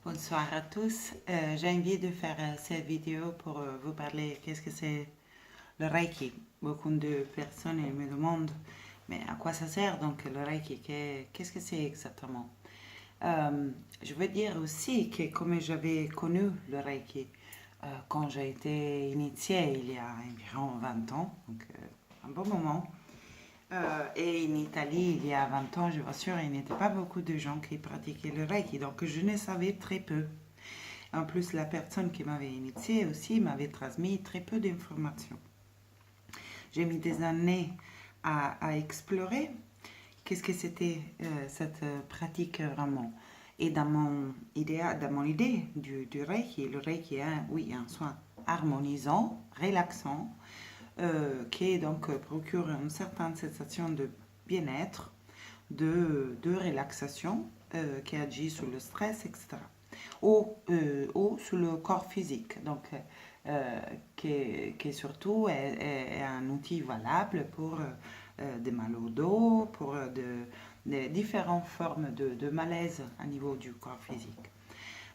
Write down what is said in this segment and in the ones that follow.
Bonsoir à tous. J'ai envie de faire cette vidéo pour vous parler qu'est-ce que c'est le Reiki. Beaucoup de personnes me demandent, mais à quoi ça sert donc le Reiki? Qu'est-ce que c'est exactement? Je veux dire aussi que comme j'avais connu le Reiki quand j'ai été initiée il y a environ 20 ans, donc un bon moment, et en Italie, il y a 20 ans, je vous assure, il n'était pas beaucoup de gens qui pratiquaient le Reiki, donc je ne savais très peu. En plus, la personne qui m'avait initiée aussi m'avait transmis très peu d'informations. J'ai mis des années à explorer qu'est-ce que c'était cette pratique vraiment. Et dans mon idée du Reiki, le Reiki est oui, un soin harmonisant, relaxant, qui donc procure une certaine sensation de bien-être, de relaxation, qui agit sur le stress, etc. Ou sur le corps physique, donc qui surtout est un outil valable pour des mal au dos, pour de différentes formes de malaise au niveau du corps physique.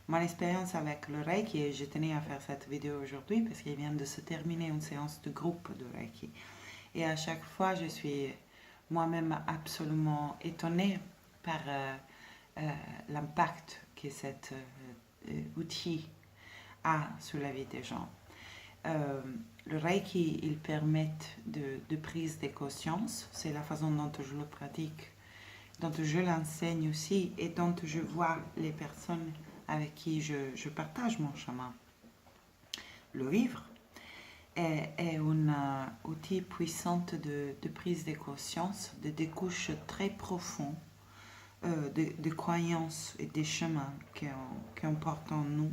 Mon expérience avec le Reiki, et je tenais à faire cette vidéo aujourd'hui parce qu'il vient de se terminer une séance de groupe de Reiki. Et à chaque fois, je suis moi-même absolument étonnée par l'impact que cet outil a sur la vie des gens. Le Reiki, il permet de prise de conscience. C'est la façon dont je le pratique, dont je l'enseigne aussi et dont je vois les personnes avec qui je partage mon chemin. Le livre est un outil puissant de prise de conscience de des couches très profondes de croyances et des chemins qu'on porte en nous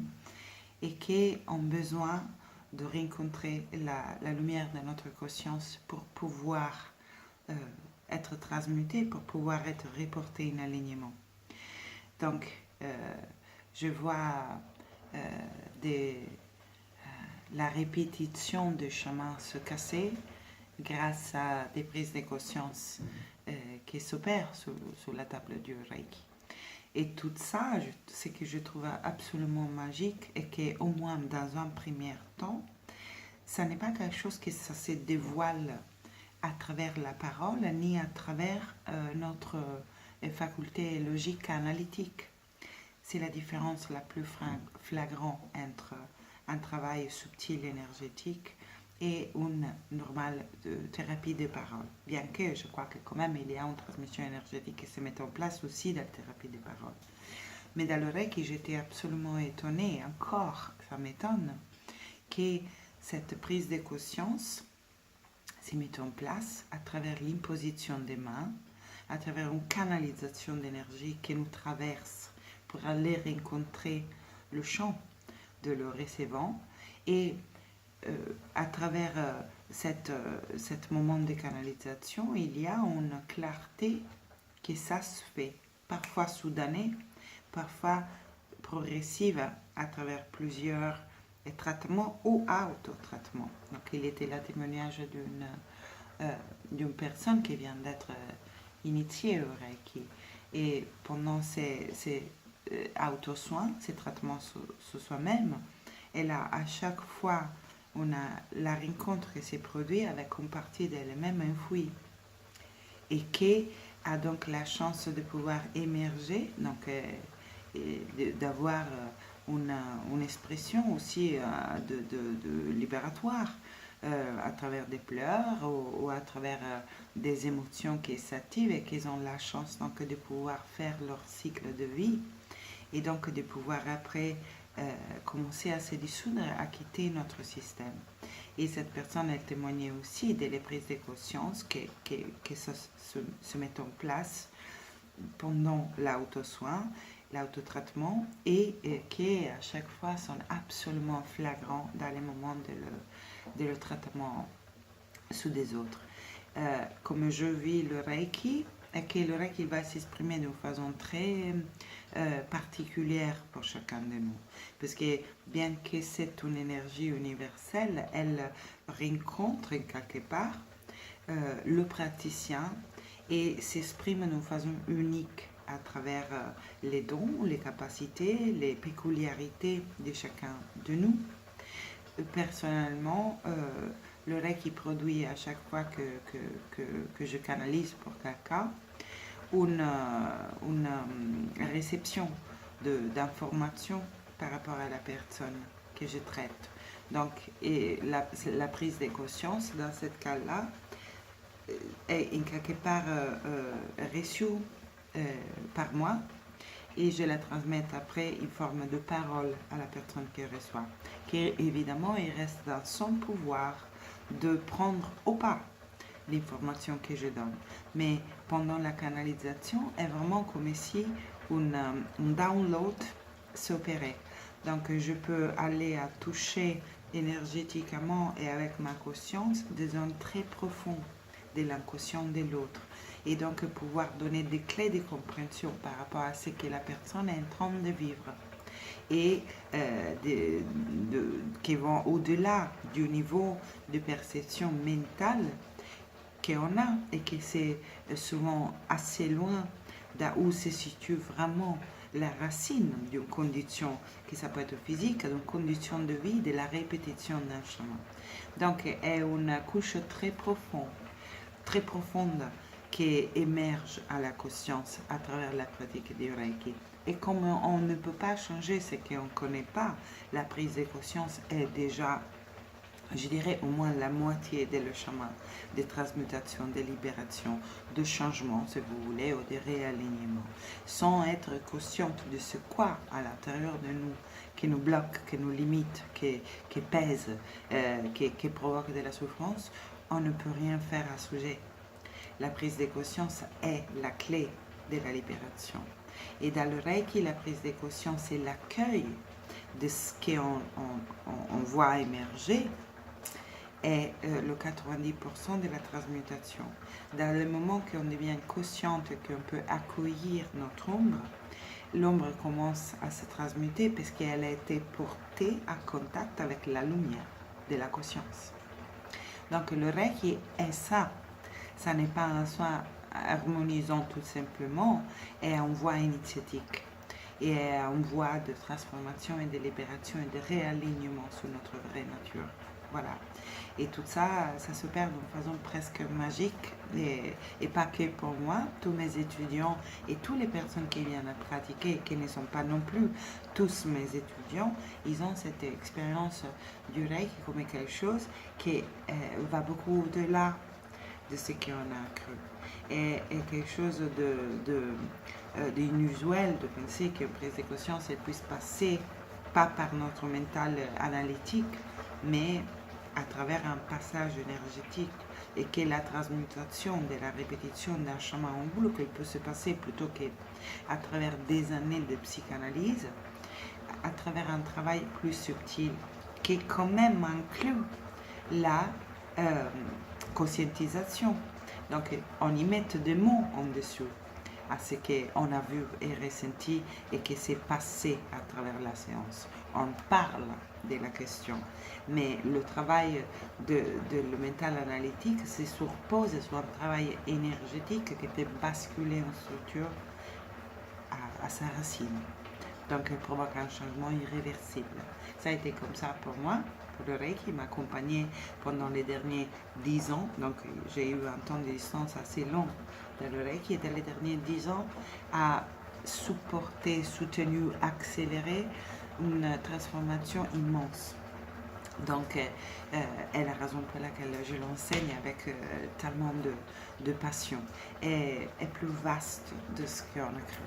et qui ont besoin de rencontrer la lumière de notre conscience pour pouvoir être transmuté, pour pouvoir être reporté en alignement. Donc, je vois des, la répétition de chemins se casser grâce à des prises de conscience qui s'opèrent sur la table du Reiki. Et tout ça, ce que je trouve absolument magique et qu'au moins dans un premier temps, ça n'est pas quelque chose qui ça se dévoile à travers la parole ni à travers notre faculté logique analytique. C'est la différence la plus flagrante entre un travail subtil énergétique et une normale thérapie des paroles. Bien que je crois que quand même il y a une transmission énergétique qui se met en place aussi dans la thérapie des paroles. Mais dans le Reiki, j'étais absolument étonnée, encore, ça m'étonne, que cette prise de conscience se mette en place à travers l'imposition des mains, à travers une canalisation d'énergie qui nous traverse pour aller rencontrer le champ de le recevant et à travers cet moment de canalisation, il y a une clarté que ça se fait, parfois soudanée, parfois progressive à travers plusieurs traitements ou autotraitements. Donc il était le témoignage d'une personne qui vient d'être initiée au Reiki. Et pendant ces auto-soins, ces traitements sur soi-même, elle a à chaque fois on a la rencontre qui s'est produite avec une partie d'elle-même enfouie et qui a donc la chance de pouvoir émerger, donc d'avoir une expression aussi de libératoire à travers des pleurs ou à travers des émotions qui s'activent et qui ont la chance donc de pouvoir faire leur cycle de vie et donc de pouvoir après commencer à se dissoudre, à quitter notre système. Et cette personne, elle témoignait aussi de les prises de conscience qui se mettent en place pendant l'auto-soin, l'autotraitement et qui à chaque fois sont absolument flagrants dans les moments de le traitement sous des autres. Comme je vis le Reiki, et que le Reiki va s'exprimer d'une façon très particulière pour chacun de nous. Parce que bien que c'est une énergie universelle, elle rencontre quelque part le praticien et s'exprime d'une façon unique à travers les dons, les capacités, les péculiarités de chacun de nous. Personnellement, le Reiki produit à chaque fois que je canalise pour quelqu'un une réception d'informations par rapport à la personne que je traite. Donc, et la prise de conscience dans ce cas-là est en quelque part reçue par moi et je la transmets après en forme de parole à la personne qui reçoit. Qui évidemment, il reste dans son pouvoir de prendre ou pas l'information que je donne. Mais pendant la canalisation, est vraiment comme si un download s'opérait. Donc je peux aller à toucher énergétiquement et avec ma conscience des zones très profondes de l'inconscient de l'autre. Et donc pouvoir donner des clés de compréhension par rapport à ce que la personne est en train de vivre. Et qui vont au-delà du niveau de perception mentale qu'on a et que c'est souvent assez loin d'où se situe vraiment la racine d'une condition, que ça peut être physique, d'une condition de vie, de la répétition d'un chemin. Donc, est une couche très profonde qui émerge à la conscience à travers la pratique du Reiki. Et comme on ne peut pas changer ce qu'on ne connaît pas, la prise de conscience est déjà, je dirais, au moins la moitié de le chemin de transmutation, de libération, de changement, si vous voulez, ou de réalignement. Sans être consciente de ce quoi à l'intérieur de nous, qui nous bloque, qui nous limite, qui pèse, qui provoque de la souffrance, on ne peut rien faire à ce sujet. La prise de conscience est la clé de la libération. Et dans le Reiki, la prise de conscience est l'accueil de ce qu'on voit émerger est le 90% de la transmutation. Dans le moment qu'on devient consciente qu'on peut accueillir notre ombre, l'ombre commence à se transmuter parce qu'elle a été portée en contact avec la lumière de la conscience. Donc le Reiki est ça. Ça n'est pas un soin harmonisant tout simplement, et un voie initiatique. Et un voie de transformation et de libération et de réalignement sur notre vraie nature. Voilà. Et tout ça, ça s'opère d'une façon presque magique, et pas que pour moi. Tous mes étudiants et toutes les personnes qui viennent à pratiquer, qui ne sont pas non plus tous mes étudiants, ils ont cette expérience du Reiki comme quelque chose qui va beaucoup au-delà de ce qu'on a cru. Et quelque chose d'inusuel de penser qu'une prise de conscience elle puisse passer pas par notre mental analytique, mais à travers un passage énergétique, et que la transmutation de la répétition d'un chemin en boucle peut se passer plutôt qu'à travers des années de psychanalyse, à travers un travail plus subtil qui quand même inclut la conscientisation. Donc on y met des mots en dessous à ce qu'on a vu et ressenti et qui s'est passé à travers la séance. On parle de la question, mais le travail de le mental analytique se surpose sur un travail énergétique qui peut basculer une structure à sa racine. Donc elle provoque un changement irréversible. Ça a été comme ça pour moi. Le Reiki m'a accompagné pendant les derniers 10 ans, donc j'ai eu un temps de distance assez long dans le Reiki, et dans les derniers 10 ans a supporté, soutenu, accéléré une transformation immense. Donc, est la raison pour laquelle je l'enseigne avec tellement de passion, et plus vaste de ce qu'on a cru.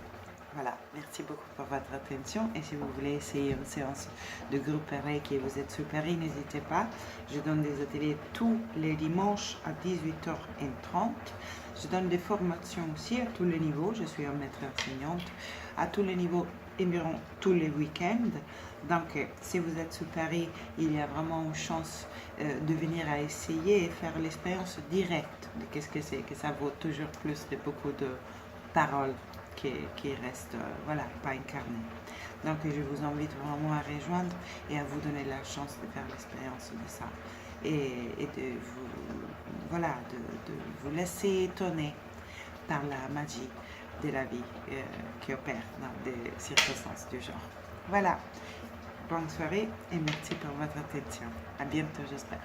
Voilà, merci beaucoup pour votre attention, et si vous voulez essayer une séance de groupe Reiki et vous êtes supérieur, n'hésitez pas. Je donne des ateliers tous les dimanches à 18h30. Je donne des formations aussi à tous les niveaux. Je suis un maître enseignante à tous les niveaux, environ tous les week-ends. Donc, si vous êtes supérieur, il y a vraiment une chance de venir à essayer et faire l'expérience directe de qu'est-ce que c'est, que ça vaut toujours plus de beaucoup de paroles qui reste, voilà, pas incarné. Donc je vous invite vraiment à rejoindre et à vous donner la chance de faire l'expérience de ça, et de vous, voilà, de vous laisser étonner par la magie de la vie qui opèrent dans des circonstances du genre. Voilà. Bonne soirée et merci pour votre attention. À bientôt, j'espère.